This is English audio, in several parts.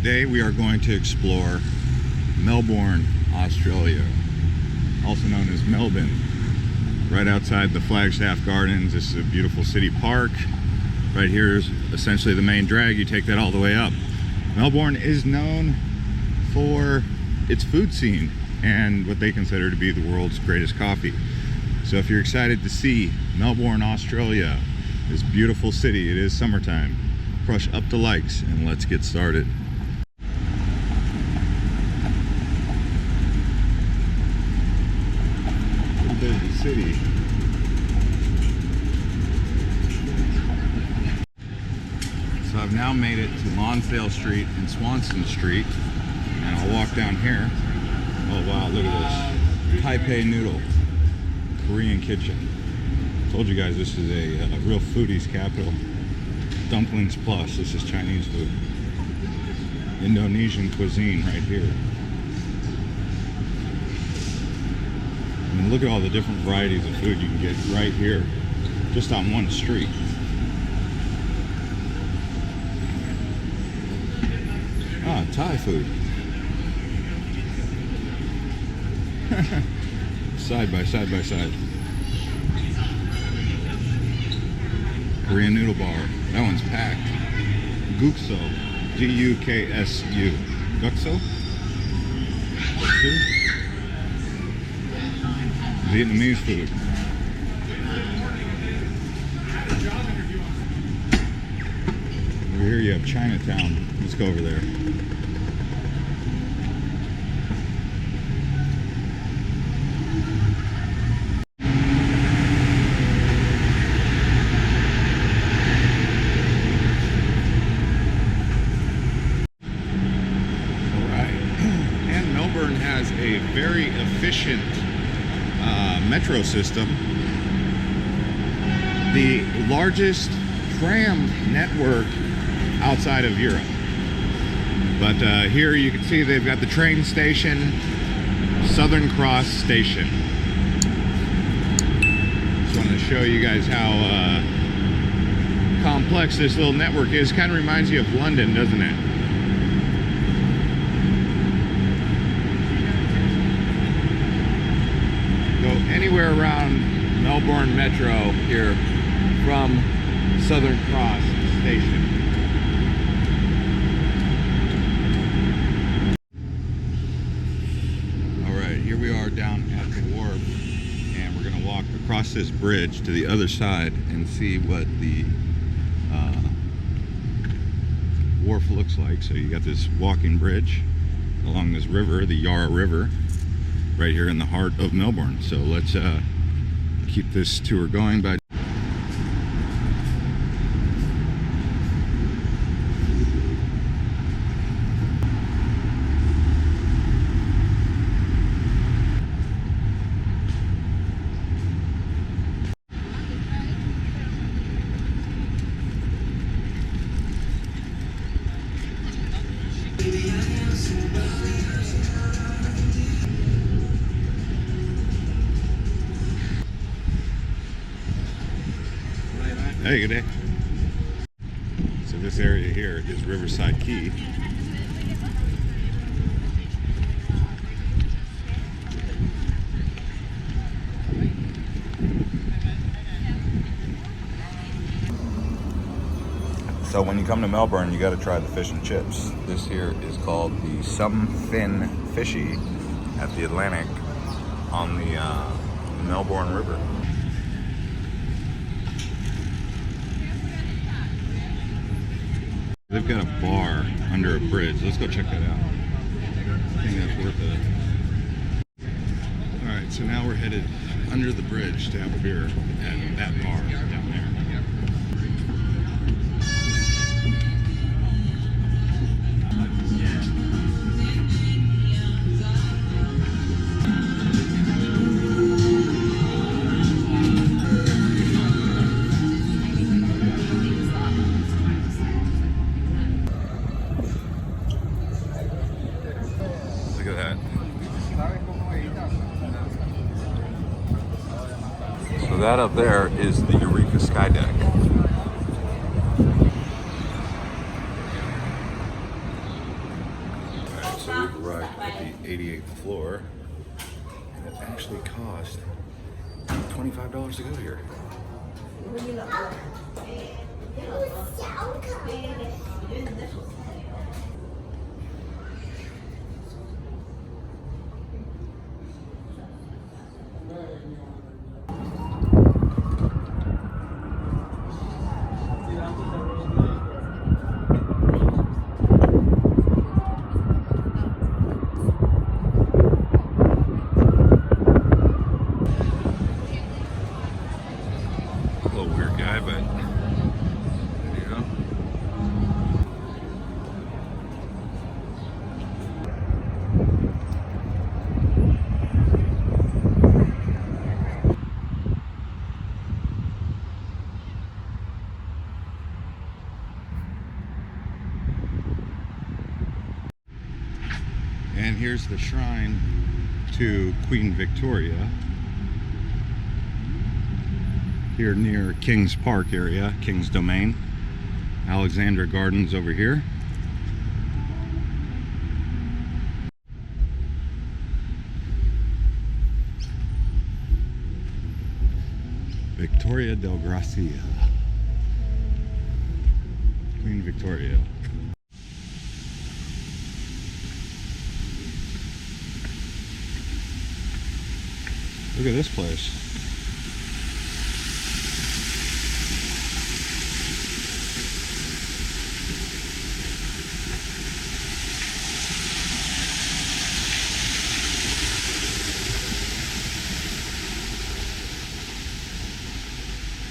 Today we are going to explore Melbourne, Australia, also known as Melbourne. Right outside the Flagstaff Gardens. This is a beautiful city park. Right here is essentially the main drag. You take that all the way up. Melbourne is known for its food scene and what they consider to be the world's greatest coffee. So if you're excited to see Melbourne, Australia, this beautiful city, it is summertime, crush up the likes and let's get started. A bit of the city. So I've now made it to Lonsdale Street and Swanston Street, and I'll walk down here. Oh wow, look at this. Taipei noodle, Korean kitchen. Told you guys this is a real foodie's capital. Dumplings plus, this is Chinese food. Indonesian cuisine right here. I mean, look at all the different varieties of food you can get right here, just on one street. Ah, Thai food. Side by side by side. Korean noodle bar. That one's packed. Gukso. G-U-K-S-U. Gukso? Vietnamese food. Over here you have Chinatown. Let's go over there. Has a very efficient metro system, the largest tram network outside of Europe. But here you can see they've got the train station, Southern Cross Station. Just wanted to show you guys how complex this little network is. Kind of reminds you of London, doesn't it? Anywhere around Melbourne Metro here from Southern Cross Station. Alright, here we are down at the wharf, and we're going to walk across this bridge to the other side and see what the wharf looks like. So you got this walking bridge along this river, the Yarra River, right here in the heart of Melbourne. So let's keep this tour going by. Hey, good day. So this area here is Riverside Quay. So when you come to Melbourne, you got to try the fish and chips. This here is called the Something Fishy at the Atlantic on the Melbourne River. They've got a bar under a bridge. Let's go check that out. I think that's worth it. Alright, so now we're headed under the bridge to have a beer at that bar down there. So that up there is the Eureka Sky Deck. 8th floor, and it actually cost $25 to go here. And here's the shrine to Queen Victoria here near King's Park area, King's Domain. Alexandra Gardens over here. Victoria del Gracia. Queen Victoria. Look at this place.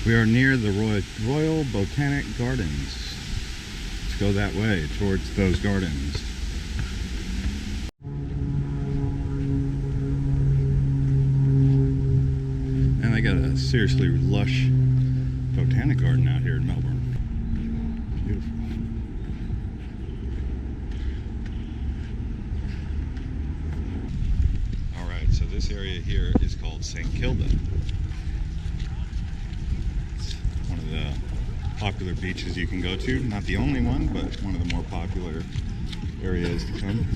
We are near the Royal Botanic Gardens. Let's go that way towards those gardens. And they got a seriously lush botanic garden out here in Melbourne. Beautiful. Alright, so this area here is called St. Kilda. It's one of the popular beaches you can go to. Not the only one, but one of the more popular areas to come.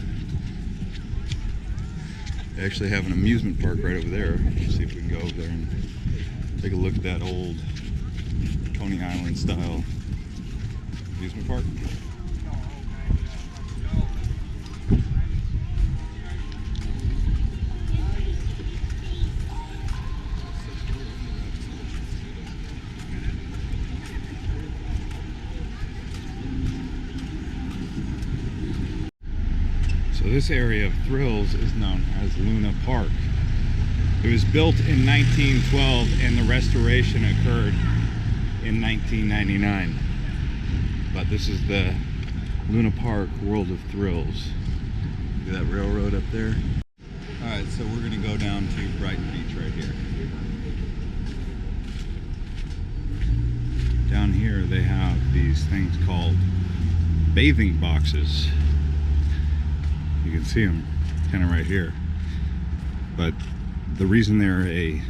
They actually have an amusement park right over there. Let's see if we can go over there and take a look at that old Coney Island style amusement park. So this area of thrills is known as Luna Park. It was built in 1912 and the restoration occurred in 1999. But this is the Luna Park World of Thrills. See that railroad up there? Alright, so we're going to go down to Brighton Beach right here. Down here they have these things called bathing boxes. You can see them kind of right here. But the reason they're a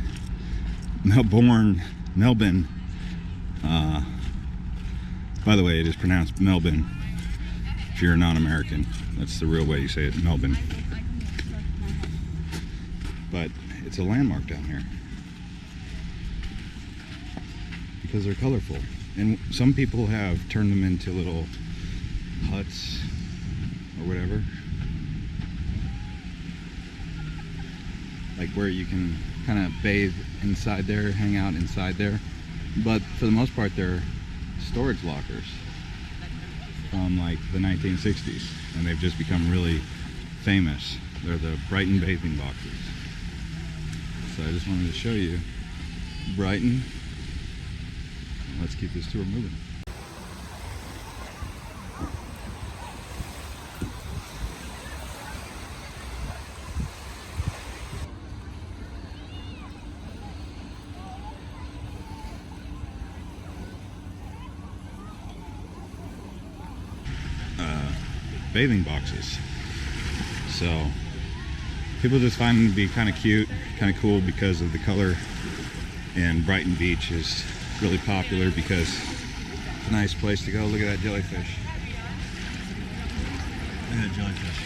Melbourne, by the way, it is pronounced Melbourne if you're a non-American. That's the real way you say it, Melbourne. But it's a landmark down here because they're colorful. And some people have turned them into little huts or whatever. Like where you can kind of bathe inside there, hang out inside there. But for the most part, they're storage lockers from like the 1960s. And they've just become really famous. They're the Brighton bathing boxes. So I just wanted to show you Brighton. Let's keep this tour moving. Bathing boxes. So people just find them to be kind of cute, kind of cool because of the color. And Brighton Beach is really popular because it's a nice place to go. Look at that jellyfish. Look at that jellyfish.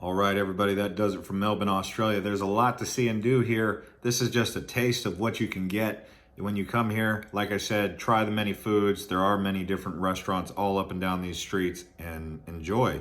All right, everybody, that does it from Melbourne, Australia. There's a lot to see and do here. This is just a taste of what you can get when you come here. Like I said, try the many foods. There are many different restaurants all up and down these streets, and enjoy.